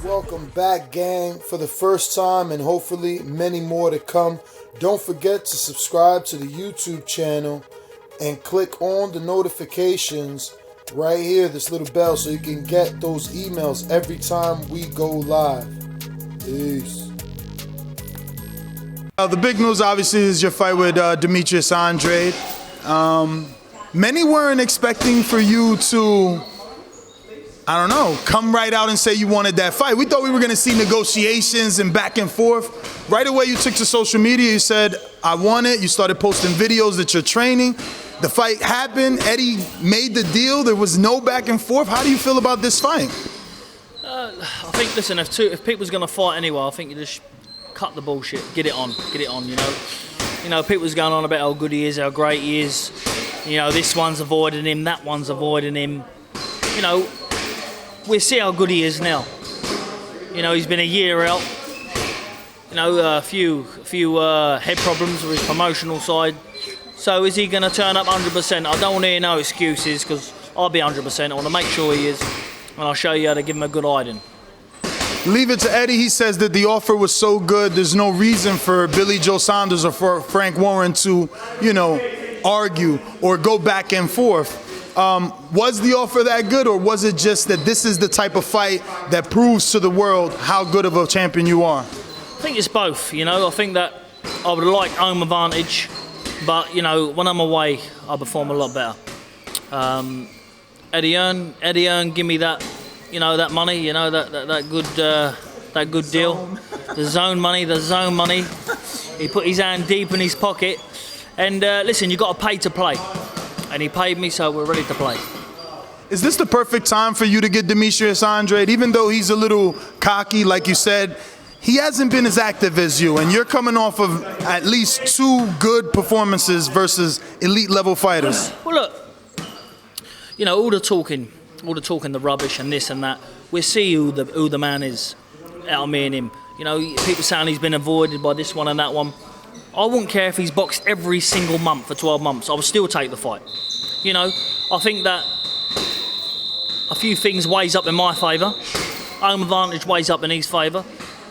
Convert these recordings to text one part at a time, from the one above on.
Welcome back, gang, for the first time and hopefully many more to come. Don't forget to subscribe to the YouTube channel and click on the notifications right here, this little bell, so you can get those emails every time we go live. Peace. The big news, obviously, is your fight with Demetrius Andrade. Many weren't expecting for you to, I don't know, come right out and say you wanted that fight. We thought we were going to see negotiations and back and forth. Right away, you took to social media. You said, I want it. You started posting videos that you're training. The fight happened. Eddie made the deal. There was no back and forth. How do you feel about this fight? I think, listen, if people's going to fight anyway, I think you just cut the bullshit, get it on, you know. You know, people's going on about how good he is, how great he is. You know, this one's avoiding him, that one's avoiding him. You know, we'll see how good he is now. You know, he's been a year out. You know, a few head problems with his promotional side. So is he going to turn up 100%? I don't want to hear no excuses, because I'll be 100%. I want to make sure he is, and I'll show you how to give him a good hiding. Leave it to Eddie. He says that the offer was so good, there's no reason for Billy Joe Saunders or for Frank Warren to, you know, argue or go back and forth. Was the offer that good, or was it just that this is the type of fight that proves to the world how good of a champion you are? I think it's both, you know. I think that I would like home advantage, but, you know, when I'm away, I perform a lot better. Eddie Earn, give me that, you know, that money, you know, that good deal. The zone money. He put his hand deep in his pocket. And listen, you got to pay to play. And he paid me, so we're ready to play. Is this the perfect time for you to get Demetrius Andrade? Even though he's a little cocky, like you said, he hasn't been as active as you, and you're coming off of at least 2 good performances versus elite level fighters. Well, look, you know, all the talking, the rubbish and this and that, we'll see who the man is out of me and him. You know, people saying he's been avoided by this one and that one. I wouldn't care if he's boxed every single month for 12 months. I would still take the fight. You know, I think that a few things weighs up in my favour. Home advantage weighs up in his favour.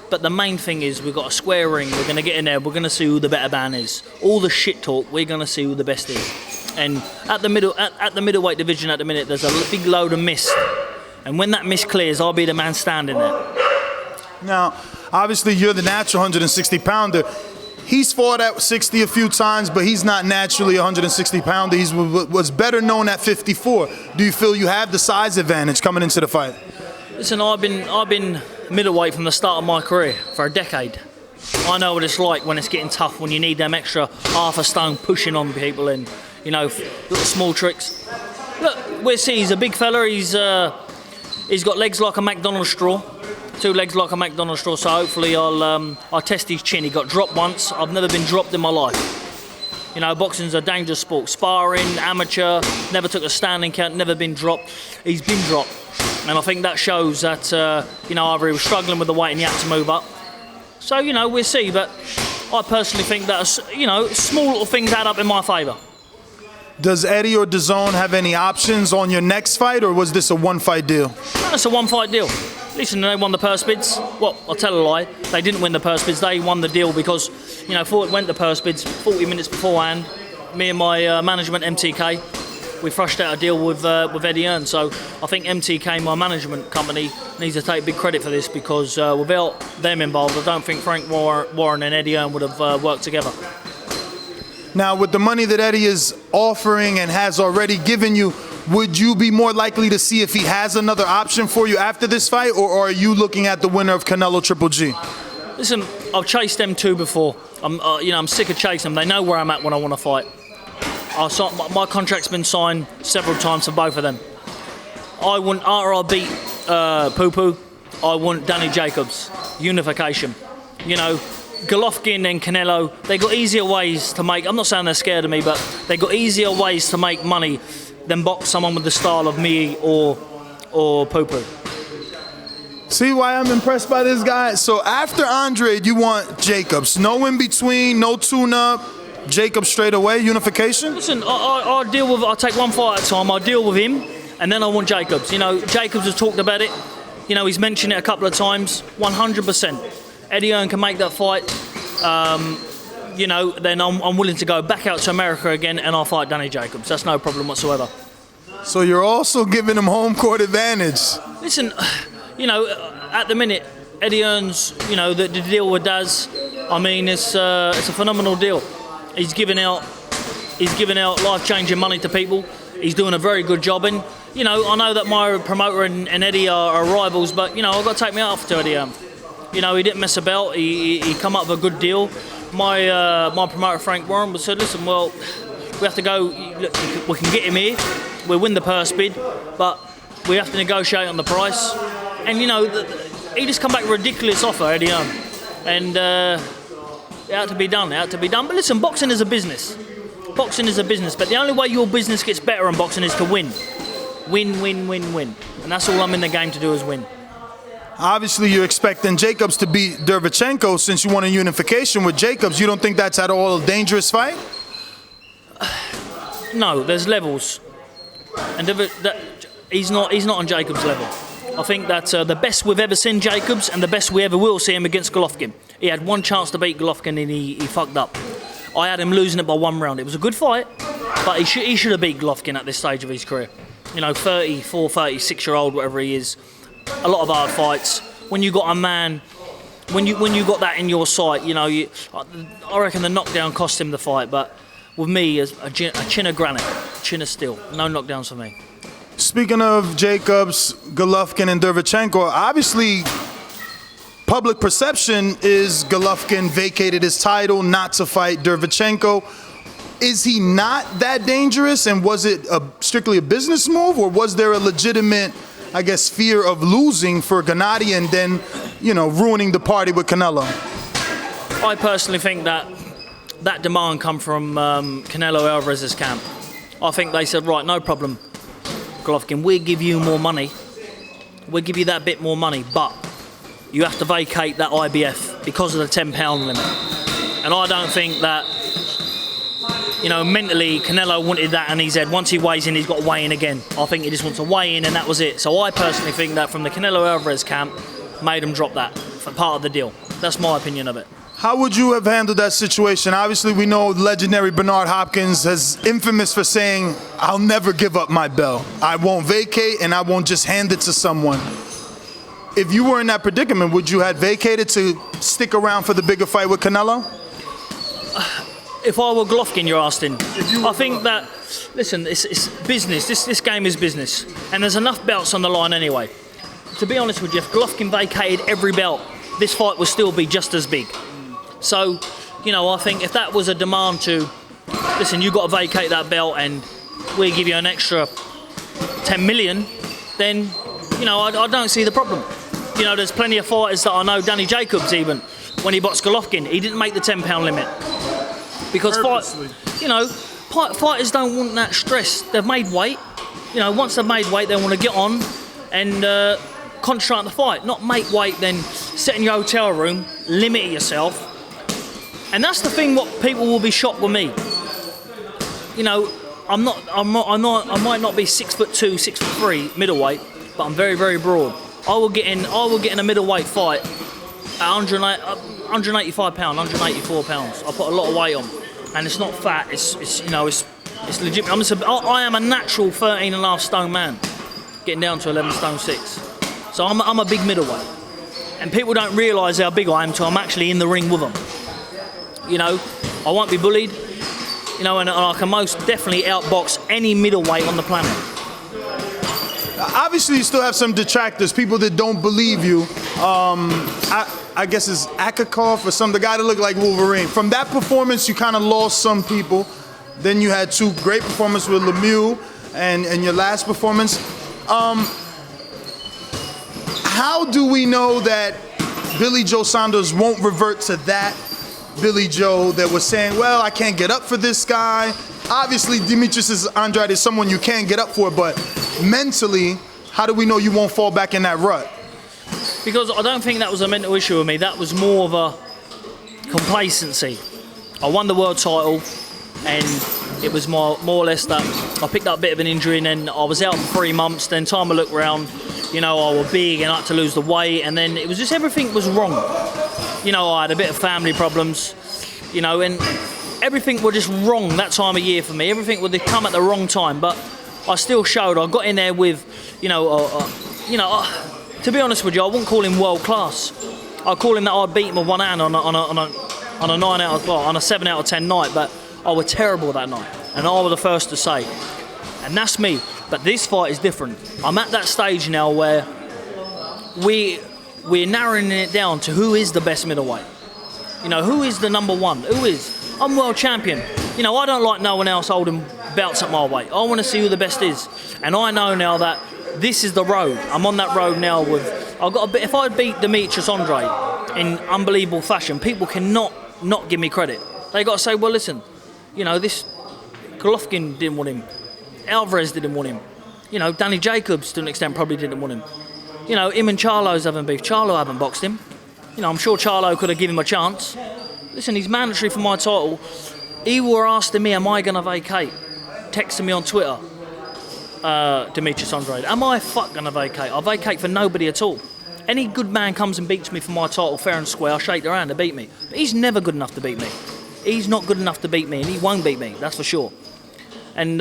But the main thing is we've got a square ring. We're going to get in there. We're going to see who the better man is. All the shit talk, we're going to see who the best is. And at the middleweight division at the minute, there's a big load of mist. And when that mist clears, I'll be the man standing there. Now, obviously, you're the natural 160-pounder. He's fought at 60 a few times, but he's not naturally a 160-pounder. He was better known at 54. Do you feel you have the size advantage coming into the fight? Listen, I've been middleweight from the start of my career for a decade. I know what it's like when it's getting tough, when you need them extra half a stone pushing on people and, you know, little small tricks. Look, we'll see. He's a big fella. He's got legs like a McDonald's straw. 2 legs like a McDonald's straw, so hopefully I'll test his chin. He got dropped once. I've never been dropped in my life. You know, boxing's a dangerous sport. Sparring, amateur, never took a standing count, never been dropped. He's been dropped. And I think that shows that, you know, either he was struggling with the weight and he had to move up. So, you know, we'll see. But I personally think that, you know, small little things add up in my favour. Does Eddie or DAZN have any options on your next fight, or was this a one-fight deal? No, it's a one-fight deal. Listen, they won the purse bids. Well, I'll tell a lie. They didn't win the purse bids. They won the deal because, you know, before it went to purse bids, 40 minutes beforehand, me and my management, MTK, we thrashed out a deal with Eddie Earn. So I think MTK, my management company, needs to take big credit for this because without them involved, I don't think Frank Warren and Eddie Earn would have worked together. Now, with the money that Eddie is offering and has already given you, would you be more likely to see if he has another option for you after this fight, or are you looking at the winner of Canelo Triple G? Listen, I've chased them 2 before. I'm sick of chasing them. They know where I'm at when I want to fight. My contract's been signed several times for both of them. After I beat Poo-Poo, I want Danny Jacobs. Unification. You know, Golovkin and Canelo, they got easier ways to make, I'm not saying they're scared of me, but they got easier ways to make money than box someone with the style of me or Poo-Poo. See why I'm impressed by this guy? So after Andrade, you want Jacobs. No in between, no tune-up, Jacobs straight away, unification? Listen, I'll take one fight at a time. I'll deal with him. And then I want Jacobs. You know, Jacobs has talked about it. You know, he's mentioned it a couple of times. 100%. Eddie Hearn can make that fight. You know, then I'm willing to go back out to America again and I'll fight Danny Jacobs. That's no problem whatsoever. So you're also giving him home court advantage. Listen, you know, at the minute, Eddie Hearn's, you know, the deal with Daz, I mean, it's a phenomenal deal. He's giving out life-changing money to people. He's doing a very good job. And, you know, I know that my promoter and Eddie are rivals, but, you know, I've got to take me off to Eddie Hearn. You know, he didn't mess about. He come up with a good deal. My promoter, Frank Warren, said, listen, well, we have to go, look, we can get him here. We'll win the purse bid, but we have to negotiate on the price. And, you know, he just come back with a ridiculous offer, Eddie Hearn. And it had to be done. But listen, boxing is a business. Boxing is a business, but the only way your business gets better in boxing is to win. Win, win, win, win. And that's all I'm in the game to do is win. Obviously, you're expecting Jacobs to beat Derevchenko since you won a unification with Jacobs. You don't think that's at all a dangerous fight? No, there's levels. And he's not on Jacobs' level. I think that the best we've ever seen Jacobs and the best we ever will see him against Golovkin. He had one chance to beat Golovkin and he fucked up. I had him losing it by 1 round. It was a good fight, but he should have beat Golovkin at this stage of his career. You know, 34, 36-year-old, whatever he is. A lot of hard fights. When you got a man, when you got that in your sight, you know, I reckon the knockdown cost him the fight. But with me, as a chin of granite, chin of steel. No knockdowns for me. Speaking of Jacobs, Golovkin, and Derevchenko, obviously public perception is Golovkin vacated his title not to fight Derevchenko. Is he not that dangerous, and was it strictly a business move, or was there a legitimate, I guess, fear of losing for Gennady and then, you know, ruining the party with Canelo? I personally think that demand come from Canelo Alvarez's camp. I think they said, right, no problem, Golovkin, we'll give you more money. We'll give you that bit more money, but you have to vacate that IBF because of the 10-pound limit. And I don't think that, you know, mentally Canelo wanted that, and he said once he weighs in, he's got to weigh in again. I think he just wants to weigh in, and that was it. So I personally think that from the Canelo Alvarez camp, made him drop that for part of the deal. That's my opinion of it. How would you have handled that situation? Obviously, we know legendary Bernard Hopkins is infamous for saying, I'll never give up my belt. I won't vacate, and I won't just hand it to someone. If you were in that predicament, would you have vacated to stick around for the bigger fight with Canelo? If I were Golovkin, you're asking. I think that, listen, it's business. This game is business. And there's enough belts on the line anyway. To be honest with you, if Golovkin vacated every belt, this fight would still be just as big. So, you know, I think if that was a demand to, listen, you've got to vacate that belt and we'll give you an extra 10 million, then, you know, I don't see the problem. You know, there's plenty of fighters that I know, Danny Jacobs even, when he boxed Golovkin, he didn't make the 10-pound limit. Because, fighters don't want that stress. They've made weight. You know, once they've made weight, they want to get on and concentrate on the fight. Not make weight, then sit in your hotel room, limit yourself. And that's the thing. What people will be shocked with me. You know, I might not be 6'2", 6'3" middleweight, but I'm very, very broad. I will get in a middleweight fight at 185 pounds, 184 pounds. I put a lot of weight on, and it's not fat. It's legit. I am a natural 13.5 stone man, getting down to 11 stone 6. So I'm a big middleweight, and people don't realise how big I am until I'm actually in the ring with them. You know, I won't be bullied. You know, and I can most definitely outbox any middleweight on the planet. Obviously, you still have some detractors, people that don't believe you. I guess it's Akakov or the guy that looked like Wolverine. From that performance, you kind of lost some people. Then you had 2 great performances with Lemieux and your last performance. How do we know that Billy Joe Saunders won't revert to that Billy Joe that was saying, well, I can't get up for this guy? Obviously, Demetrius Andrade is someone you can get up for, but mentally, how do we know you won't fall back in that rut? Because I don't think that was a mental issue with me. That was more of a complacency. I won the world title, and It was more or less that I picked up a bit of an injury and then I was out for 3 months. Then time I look round, you know, I was big and I had to lose the weight, and then it was just everything was wrong. You know, I had a bit of family problems, you know, and everything was just wrong that time of year for me. Everything would come at the wrong time, but I still showed. I got in there with, to be honest with you, I wouldn't call him world class. I'd call him that I'd beat him with one hand on a 7 out of 10 night, but I was terrible that night, and I was the first to say. And that's me. But this fight is different. I'm at that stage now where we're narrowing it down to who is the best middleweight. You know, who is the number one? Who is? I'm world champion. You know, I don't like no one else holding belts at my weight. I want to see who the best is. And I know now that this is the road. I'm on that road now with... I've got a bit. If I beat Demetrius Andrade in unbelievable fashion, people cannot not give me credit. They got to say, well, listen, you know, this Golovkin didn't want him. Alvarez didn't want him. You know, Danny Jacobs, to an extent, probably didn't want him. You know, him and Charlo's having beef. Charlo haven't boxed him. You know, I'm sure Charlo could have given him a chance. Listen, he's mandatory for my title. He were asking me, am I going to vacate? Texting me on Twitter, Demetrius Andrade. Am I going to vacate? I'll vacate for nobody at all. Any good man comes and beats me for my title, fair and square, I'll shake their hand to beat me. But he's never good enough to beat me. He's not good enough to beat me, and he won't beat me, that's for sure. And,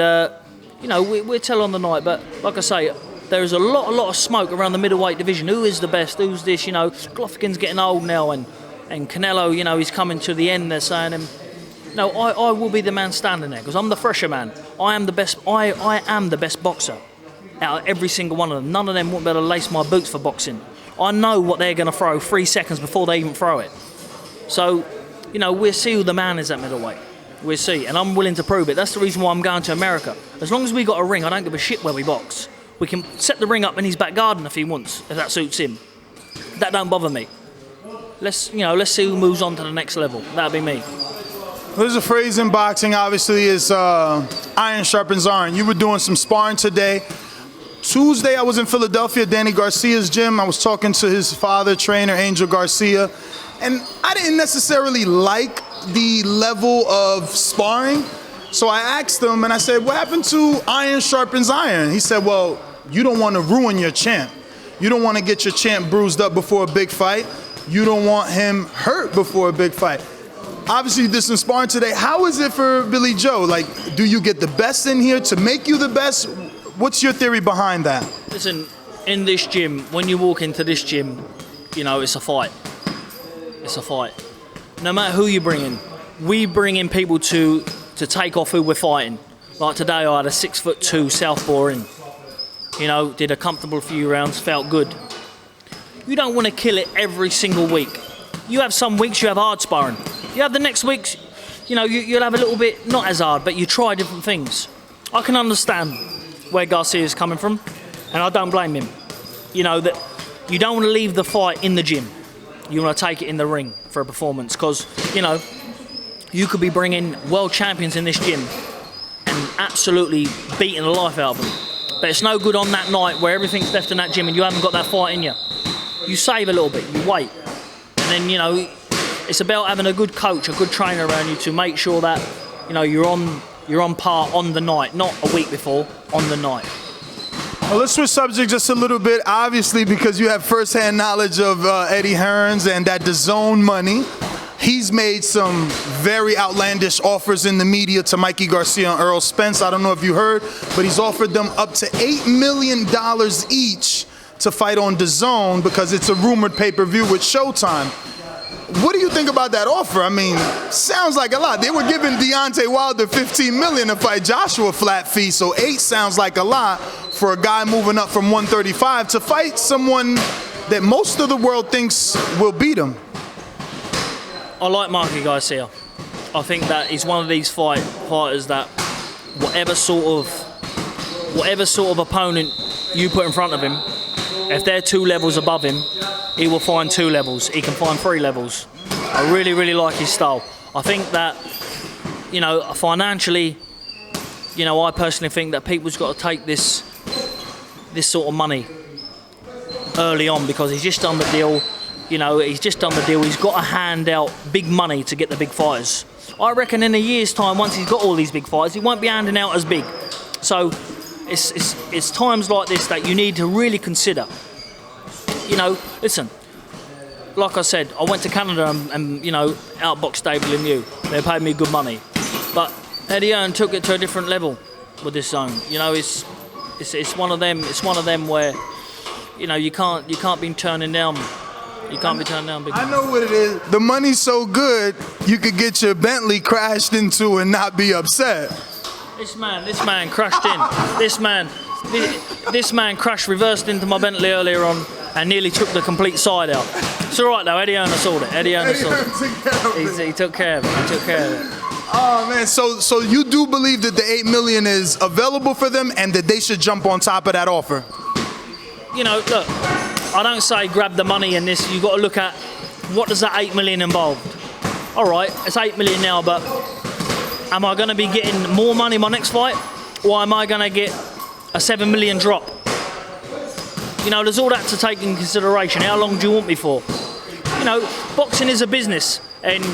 you know, we're tell on the night, but like I say, there is a lot of smoke around the middleweight division. Who is the best? Who's this? You know, Golovkin's getting old now, and Canelo, you know, he's coming to the end, they're saying. And, no, I will be the man standing there, because I'm the fresher man. I am the best. I am the best boxer out of every single one of them. None of them won't be able to lace my boots for boxing. I know what they're going to throw 3 seconds before they even throw it. So, you know, we'll see who the man is at middleweight. We'll see, and I'm willing to prove it. That's the reason why I'm going to America. As long as we got a ring, I don't give a shit where we box. We can set the ring up in his back garden if he wants, if that suits him. That don't bother me. Let's see who moves on to the next level. That'll be me. There's a phrase in boxing, obviously, is iron sharpens iron. You were doing some sparring today. Tuesday, I was in Philadelphia, Danny Garcia's gym. I was talking to his father, trainer, Angel Garcia. And I didn't necessarily like the level of sparring. So I asked him, and I said, what happened to iron sharpens iron? He said, well, you don't want to ruin your champ. You don't want to get your champ bruised up before a big fight. You don't want him hurt before a big fight. Obviously, you did some sparring today. How is it for Billy Joe? Like, do you get the best in here to make you the best? What's your theory behind that? Listen, in this gym, when you walk into this gym, you know, it's a fight. It's a fight. No matter who you bring in, we bring in people to take off who we're fighting. Like today, I had a 6'2" southpaw in. You know, did a comfortable few rounds, felt good. You don't want to kill it every single week. You have some weeks you have hard sparring. You have the next weeks, you know, you'll have a little bit, not as hard, but you try different things. I can understand where Garcia's coming from, and I don't blame him. You know, that you don't want to leave the fight in the gym. You want to take it in the ring for a performance, because, you know, you could be bringing world champions in this gym and absolutely beating the life out of them. But it's no good on that night where everything's left in that gym and you haven't got that fight in you. You save a little bit, you wait. And then, you know, it's about having a good coach, a good trainer around you to make sure that, you know, you're on par on the night, not a week before, on the night. Well, let's switch subject just a little bit, obviously, because you have firsthand knowledge of Eddie Hearns and that DAZN money. He's made some very outlandish offers in the media to Mikey Garcia and Errol Spence. I don't know if you heard, but he's offered them up to $8 million each to fight on DAZN because it's a rumored pay-per-view with Showtime. What do you think about that offer? I mean, sounds like a lot. They were giving Deontay Wilder $15 million to fight Joshua flat fee, so 8 sounds like a lot for a guy moving up from 135 to fight someone that most of the world thinks will beat him. I like Mikey Garcia. I think that he's one of these fighters that whatever sort of opponent you put in front of him, if they're 2 levels above him, he will find 2 levels. He can find 3 levels. I really, really like his style. I think that, you know, financially, you know, I personally think that people's got to take this sort of money early on because he's just done the deal. You know, he's just done the deal. He's got to hand out big money to get the big fighters. I reckon in a year's time, once he's got all these big fighters, he won't be handing out as big. So it's times like this that you need to really consider. You know, listen, like I said, I went to Canada and you know, outbox Stable and you. They paid me good money. But Eddie Hearn took it to a different level with this zone. You know, it's one of them. It's one of them where, you know, you can't be turning down. You can't be turning down big money. I know what it is. The money's so good, you could get your Bentley crashed into and not be upset. This man crashed in. This man crashed, reversed into my Bentley earlier on and nearly took the complete side out. It's all right though. Eddie Hearn sold it. He took care of it. He took care of it. Oh man, so you do believe that the $8 million is available for them and that they should jump on top of that offer? You know, look, I don't say grab the money in this. You've got to look at what does that $8 million involved. All right, it's $8 million now, but am I going to be getting more money in my next fight, or am I going to get a $7 million drop? You know, there's all that to take in consideration. How long do you want me for? You know, boxing is a business, and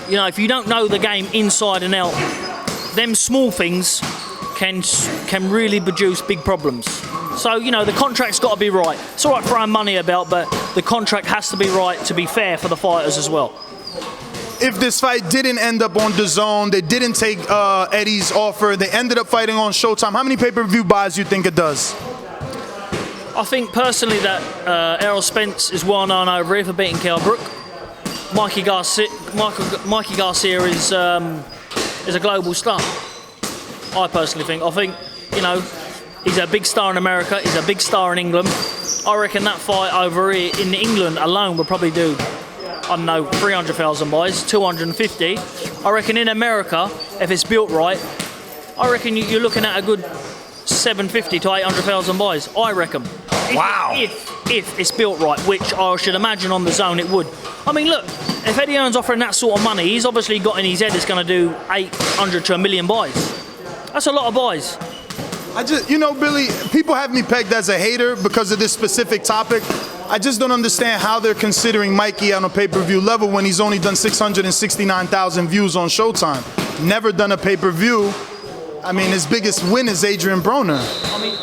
you know, if you don't know the game inside and out, them small things can really produce big problems. So, you know, the contract's got to be right. It's all right throwing money about, but the contract has to be right to be fair for the fighters as well. If this fight didn't end up on DAZN, they didn't take Eddie's offer, they ended up fighting on Showtime, how many pay-per-view buys do you think it does? I think personally that Errol Spence is well known over here for beating Kell Brook. Mikey Garcia is a global star. I personally think. I think, you know, he's a big star in America. He's a big star in England. I reckon that fight over here in England alone would probably do, I don't know, 300,000 buys, 250. I reckon in America, if it's built right, I reckon you're looking at a good 750 to 800,000 buys. I reckon. Wow. If it's built right, which I should imagine on DAZN it would. I mean, look, if Eddie Hearn's offering that sort of money, he's obviously got in his head it's going to do 800 to 1 million buys. That's a lot of buys. You know, Billy, people have me pegged as a hater because of this specific topic. I just don't understand how they're considering Mikey on a pay-per-view level when he's only done 669,000 views on Showtime. Never done a pay-per-view. I mean, his biggest win is Adrian Broner. I mean,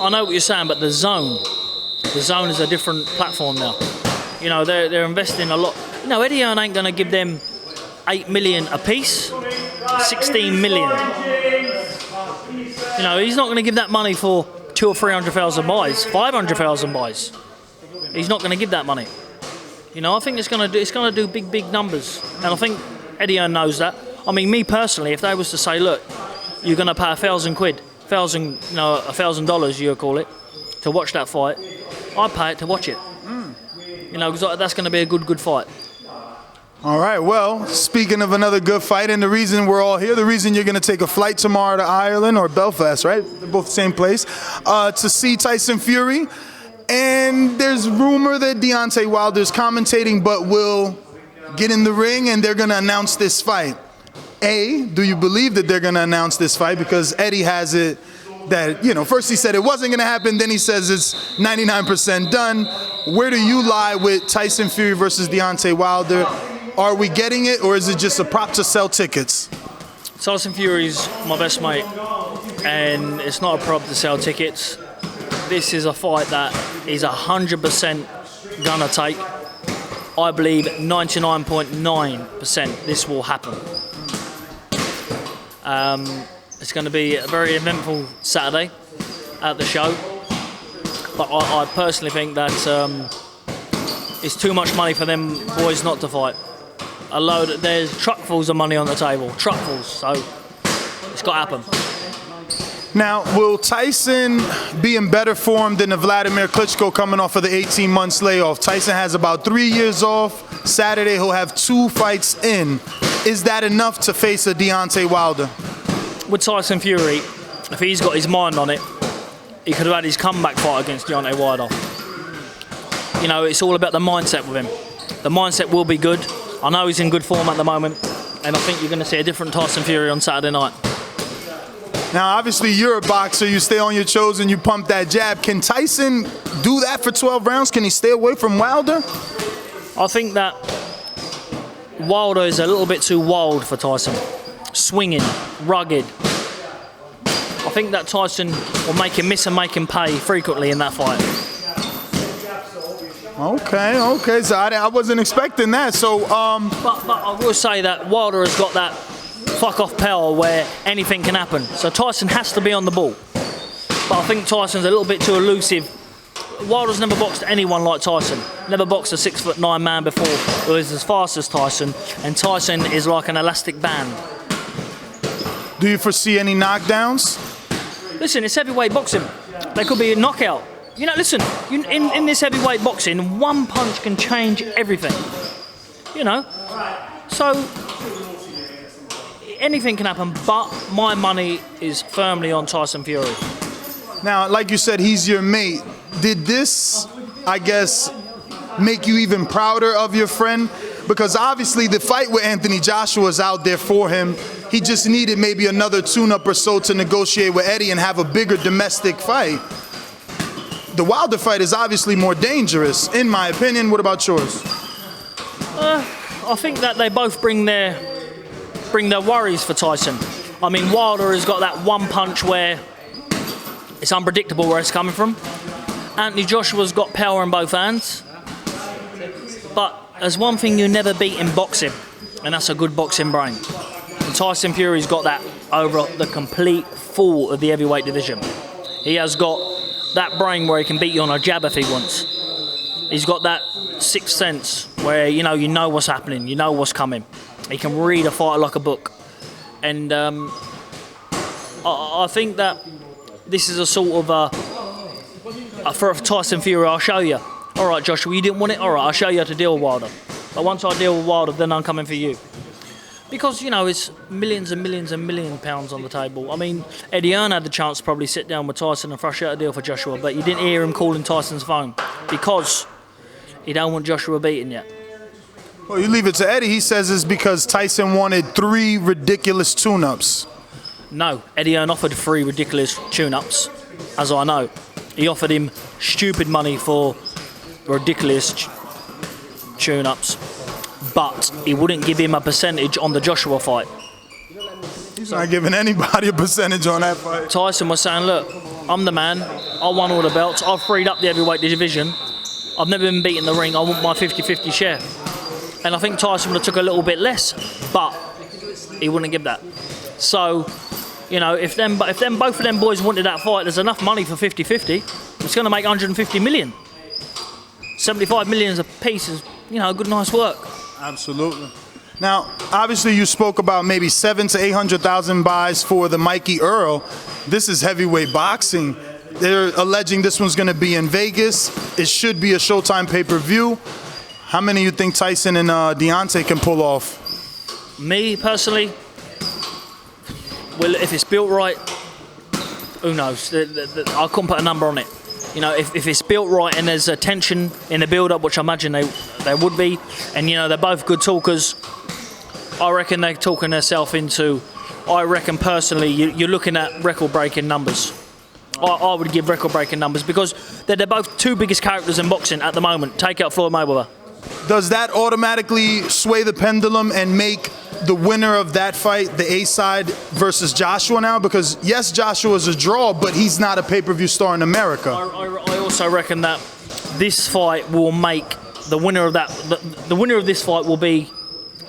I know what you're saying, but the zone is a different platform now. You know, they're investing a lot. You know, Eddie Hearn ain't going to give them 8 million a piece, 16 million. You know, he's not going to give that money for 200,000 or 300,000 buys, 500,000 buys. He's not going to give that money. You know, I think it's going to do big numbers, and I think Eddie Hearn knows that. I mean, me personally, if they was to say, look, you're going to pay $1,000, you call it, to watch that fight, I'd pay it to watch it. You know, because that's going to be a good fight. All right, well, speaking of another good fight, and the reason we're all here, the reason you're going to take a flight tomorrow to Ireland or Belfast, right? They're both the same place, to see Tyson Fury. And there's rumor that Deontay Wilder's commentating, but will get in the ring and they're going to announce this fight. Do you believe that they're going to announce this fight? Because Eddie has it that, you know, first he said it wasn't going to happen, then he says it's 99% done. Where do you lie with Tyson Fury versus Deontay Wilder? Are we getting it, or is it just a prop to sell tickets? Tyson Fury's my best mate, and it's not a prop to sell tickets. This is a fight that is 100% gonna take. I believe 99.9% this will happen. It's going to be a very eventful Saturday at the show, but I personally think that it's too much money for them boys not to fight. There's truckfuls of money on the table, truckfuls, so it's got to happen. Now, will Tyson be in better form than the Vladimir Klitschko coming off of the 18 months layoff? Tyson has about 3 years off. Saturday, he'll have 2 fights in. Is that enough to face a Deontay Wilder? With Tyson Fury, if he's got his mind on it, he could have had his comeback fight against Deontay Wilder. You know, it's all about the mindset with him. The mindset will be good. I know he's in good form at the moment, and I think you're going to see a different Tyson Fury on Saturday night. Now, obviously, you're a boxer. You stay on your toes and you pump that jab. Can Tyson do that for 12 rounds? Can he stay away from Wilder? I think that Wilder is a little bit too wild for Tyson. Swinging, rugged. I think that Tyson will make him miss and make him pay frequently in that fight. Okay. So I wasn't expecting that. So, But I will say that Wilder has got that fuck off power where anything can happen. So Tyson has to be on the ball. But I think Tyson's a little bit too elusive. Wilder's never boxed anyone like Tyson. Never boxed a 6'9" man before who is as fast as Tyson. And Tyson is like an elastic band. do you foresee any knockdowns? Listen, it's heavyweight boxing. There could be a knockout. You know, listen, in this heavyweight boxing, one punch can change everything. You know? So, anything can happen, but my money is firmly on Tyson Fury. Now, like you said, he's your mate. Did this, I guess, make you even prouder of your friend? Because obviously the fight with Anthony Joshua is out there for him. He just needed maybe another tune-up or so to negotiate with Eddie and have a bigger domestic fight. The Wilder fight is obviously more dangerous, in my opinion. What about yours? I think that they both bring their worries for Tyson. I mean, Wilder has got that one punch where it's unpredictable where it's coming from. Anthony Joshua's got power in both hands. But there's one thing you never beat in boxing, and that's a good boxing brain. And Tyson Fury's got that over the complete full of the heavyweight division. He has got that brain where he can beat you on a jab if he wants. He's got that sixth sense where you know what's happening, you know what's coming. He can read a fight like a book. And I think that this is a sort of for Tyson Fury, I'll show you. All right, Joshua, you didn't want it? All right, I'll show you how to deal with Wilder. But once I deal with Wilder, then I'm coming for you. Because, it's millions and millions and millions of pounds on the table. I mean, Eddie Hearn had the chance to probably sit down with Tyson and thrash out a deal for Joshua, but you didn't hear him calling Tyson's phone because he don't want Joshua beaten yet. Well, you leave it to Eddie. He says it's because Tyson wanted 3 ridiculous tune-ups. No, Eddie Hearn offered 3 ridiculous tune-ups, as I know. He offered him stupid money for ridiculous tune-ups, but he wouldn't give him a percentage on the Joshua fight. He's not giving anybody a percentage on that fight. Tyson was saying, look, I'm the man. I won all the belts. I've freed up the heavyweight division. I've never been beaten in the ring. I want my 50-50 share. And I think Tyson would have took a little bit less, but he wouldn't give that. So, if both of them boys wanted that fight, there's enough money for 50-50. It's going to make 150 million. 75 million a piece is, good, nice work. Absolutely. Now, obviously, you spoke about maybe 700,000 to 800,000 buys for the Mikey Earl. This is heavyweight boxing. They're alleging this one's going to be in Vegas. It should be a Showtime pay-per-view. How many you think Tyson and Deontay can pull off? Me, personally, well, if it's built right, who knows? I couldn't put a number on it. If it's built right and there's a tension in the build-up, which I imagine they would be, and they're both good talkers, I reckon they're talking themselves into. I reckon personally, you're looking at record-breaking numbers. I would give record-breaking numbers because they're both 2 biggest characters in boxing at the moment. Take out Floyd Mayweather. Does that automatically sway the pendulum and make the winner of that fight the A-side versus Joshua now? Because yes, Joshua's a draw, but he's not a pay-per-view star in America. I also reckon that this fight will make the winner of that. The winner of this fight will be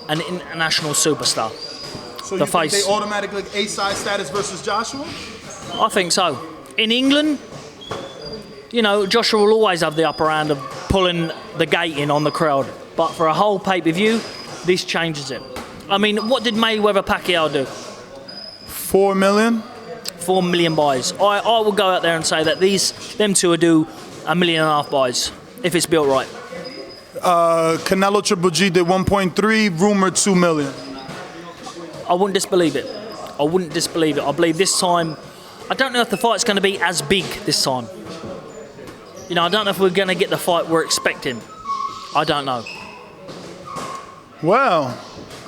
an international superstar. So you think they automatically A-side status versus Joshua? I think so. In England, Joshua will always have the upper hand of pulling the gate in on the crowd. But for a whole pay-per-view, this changes it. I mean, what did Mayweather-Pacquiao do? 4 million? 4 million buys. I will go out there and say that them two will do 1.5 million buys, if it's built right. Canelo Triple G did 1.3, rumored 2 million. I wouldn't disbelieve it. I believe this time, I don't know if the fight's going to be as big this time. I don't know if we're going to get the fight we're expecting. I don't know. Well,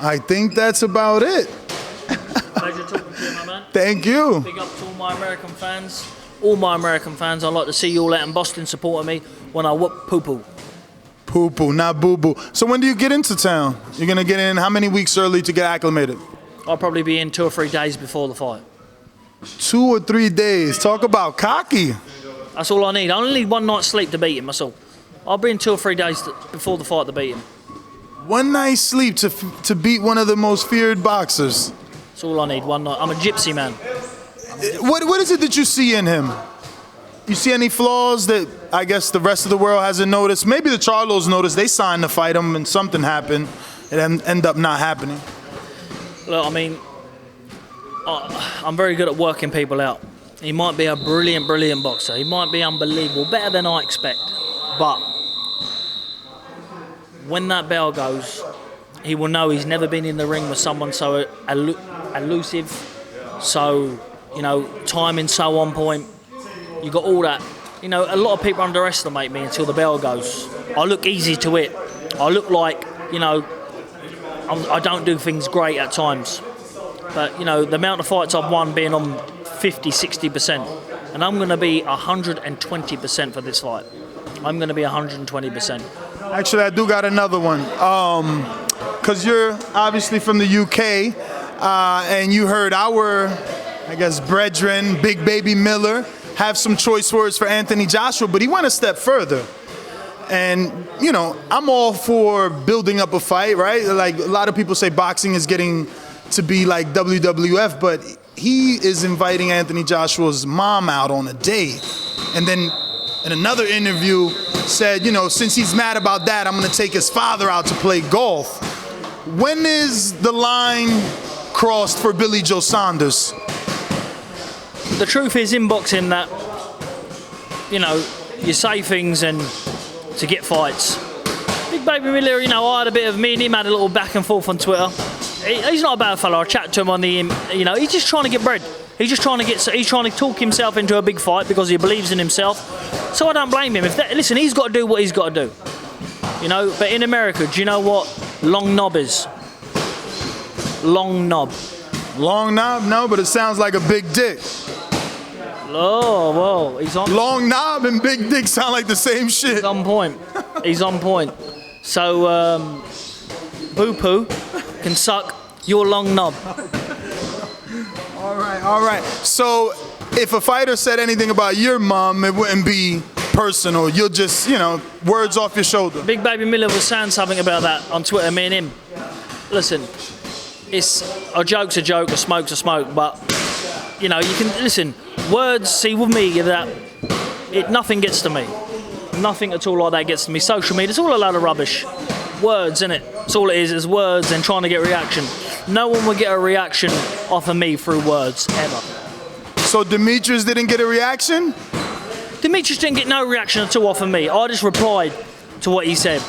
I think that's about it. Pleasure talking to you, my man. Thank you. Big up to all my American fans. All my American fans, I'd like to see you all out in Boston supporting me when I whoop poo-poo. Poo-poo, not boo-boo. So when do you get into town? You're going to get in how many weeks early to get acclimated? I'll probably be in 2 or 3 days before the fight. 2 or 3 days. Talk about cocky. That's all I need. I only need 1 night's sleep to beat him, that's all. I'll be in 2 or 3 days before the fight to beat him. 1 night's sleep to beat one of the most feared boxers. That's all I need, 1 night. I'm a gypsy man. What is it that you see in him? You see any flaws that I guess the rest of the world hasn't noticed? Maybe the Charlos noticed. They signed to fight him and something happened. It ended up not happening. Look, I mean, I'm very good at working people out. He might be a brilliant, brilliant boxer. He might be unbelievable, better than I expect. But when that bell goes, he will know he's never been in the ring with someone so elusive, so, you know, timing so on point. You got all that. You know, a lot of people underestimate me until the bell goes. I look easy to hit. I look like, you know, I don't do things great at times. But, you know, the amount of fights I've won being on 50, 60%. And I'm going to be 120% for this fight. I'm going to be 120%. Actually, I do got another one. Because you're obviously from the UK, and you heard our, I guess, brethren, Big Baby Miller, have some choice words for Anthony Joshua, but he went a step further. And, you know, I'm all for building up a fight, right? Like, a lot of people say boxing is getting to be like WWF, but he is inviting Anthony Joshua's mom out on a date. And then in another interview said, you know, since he's mad about that, I'm going to take his father out to play golf. When is the line crossed for Billy Joe Saunders? The truth is in boxing that, you know, you say things and to get fights. Big Baby Miller, you know, I had a bit of me and him had a little back and forth on Twitter. He's not a bad fella. I chat to him on the, you know, he's just trying to get bread. He's just trying to he's trying to talk himself into a big fight because he believes in himself. So I don't blame him. Listen, he's got to do what he's got to do. You know, but in America, do you know what long knob is? Long knob. Long knob? No, but it sounds like a big dick. Oh, well, he's on. Long knob and big dick sound like the same shit. He's on point. He's on point. So, Boo Poo can suck your long knob. All right. So, if a fighter said anything about your mom, it wouldn't be personal. You'll just, you know, words off your shoulder. Big Baby Miller was saying something about that on Twitter, me and him. Listen, a joke's a joke, a smoke's a smoke, but, you know, you can, listen, words, see with me, nothing gets to me. Nothing at all like that gets to me. Social media, it's all a load of rubbish. Words, innit? That's all it is words and trying to get reaction. No one will get a reaction off of me through words, ever. So Demetrius didn't get a reaction? Demetrius didn't get no reaction at all off of me. I just replied to what he said.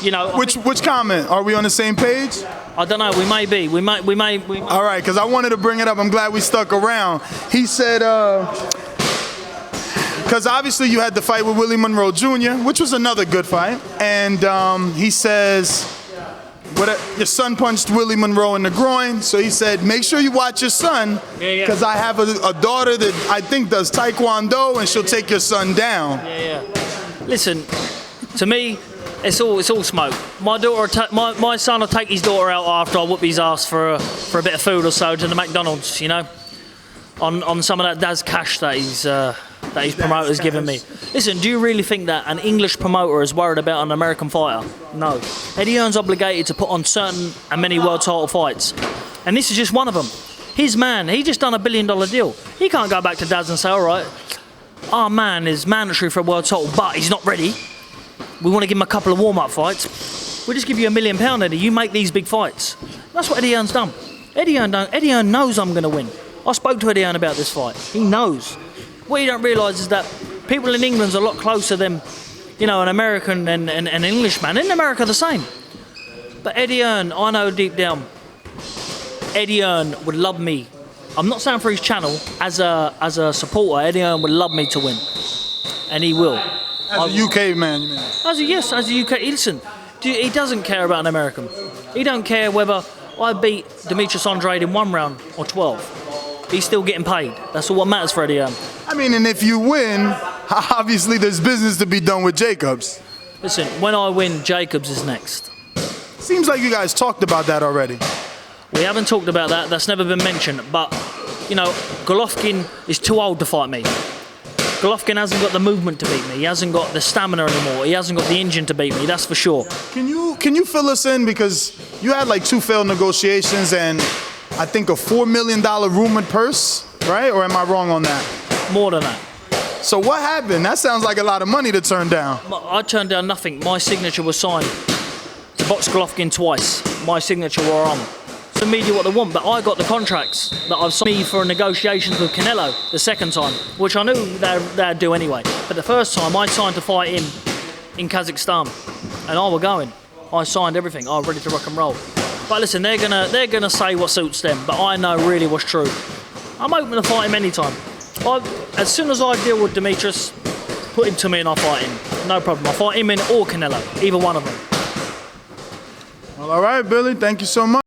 You know. Which comment? Are we on the same page? I don't know. We may be. We may. All right, because I wanted to bring it up. I'm glad we stuck around. He said, because obviously you had the fight with Willie Monroe Jr., which was another good fight. And he says, your son punched Willie Monroe in the groin. So he said, make sure you watch your son, because I have a daughter that I think does Taekwondo, and she'll take your son down. Yeah. Listen, to me, it's all smoke. My son will take his daughter out after I whoop his ass for a bit of food or so to the McDonald's, you know, on some of that Daz cash that his promoter's given me. Listen, do you really think that an English promoter is worried about an American fighter? No. Eddie Hearn's obligated to put on certain and many world title fights, and this is just one of them. His man, he just done $1 billion deal. He can't go back to Daz and say, all right, our man is mandatory for a world title, but he's not ready. We want to give him a couple of warm-up fights. We'll just give you £1 million, Eddie. You make these big fights. That's what Eddie Hearn's done. Eddie Hearn knows I'm going to win. I spoke to Eddie Hearn about this fight. He knows. What you don't realise is that people in England's a lot closer than, you know, an American and an Englishman. In America, the same. But Eddie Hearn, I know deep down, Eddie Hearn would love me. I'm not saying for his channel. As a supporter, Eddie Hearn would love me to win, and he will. As a UK man, you mean? As a UK. Listen, he doesn't care about an American. He don't care whether I beat Demetrius Andrade in 1 round or 12. He's still getting paid. That's all what matters for Eddie Hearn. I mean, and if you win, obviously there's business to be done with Jacobs. Listen, when I win, Jacobs is next. Seems like you guys talked about that already. We haven't talked about that. That's never been mentioned. But, you know, Golovkin is too old to fight me. Golovkin hasn't got the movement to beat me. He hasn't got the stamina anymore. He hasn't got the engine to beat me, that's for sure. Can you fill us in? Because you had like 2 failed negotiations and I think a $4 million rumored purse, right? Or am I wrong on that? More than that. So what happened? That sounds like a lot of money to turn down. I turned down nothing. My signature was signed to box Golovkin twice. My signature were on. It's the media what they want, but I got the contracts that I've signed for negotiations with Canelo the second time, which I knew they'd do anyway. But the first time, I signed to fight him in Kazakhstan, and I were going. I signed everything. I was ready to rock and roll. But listen, they're gonna say what suits them, but I know really what's true. I'm open to fight him anytime. As soon as I deal with Demetrius, put him to me and I'll fight him. No problem. I'll fight him in or Canelo, either one of them. Well, all right, Billy. Thank you so much.